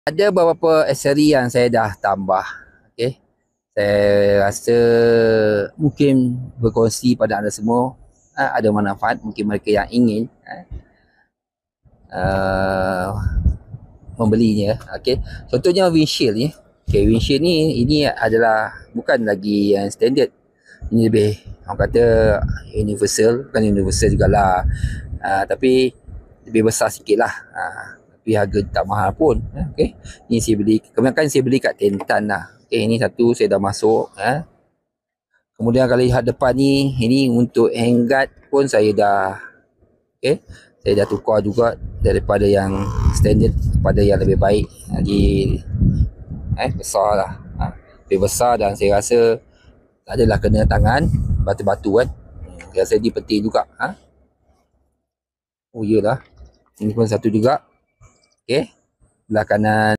Ada beberapa aksesori yang saya dah tambah. Okey. Saya rasa mungkin berkongsi pada anda semua, ada manfaat mungkin mereka yang ingin membelinya. Okey. Contohnya windshield ni. Okey, windshield ni ini adalah bukan lagi yang standard. Ini lebih orang kata universal, bukan universal jugalah. Tapi lebih besar sikit lah. Tapi harga tak mahal pun. Okey. Ini saya beli, kebanyakan saya beli kat Tentan lah. Okey, ini satu saya dah masuk. Kemudian kalau lihat depan ni, ini untuk handguard pun saya dah, okey, saya dah tukar juga daripada yang standard kepada yang lebih baik. Lagi besar lah. Lebih besar dan saya rasa tak adalah kena tangan batu-batu kan. Saya rasa ini penting juga. Oh iyalah. Ini pun satu juga. Okey. Belah kanan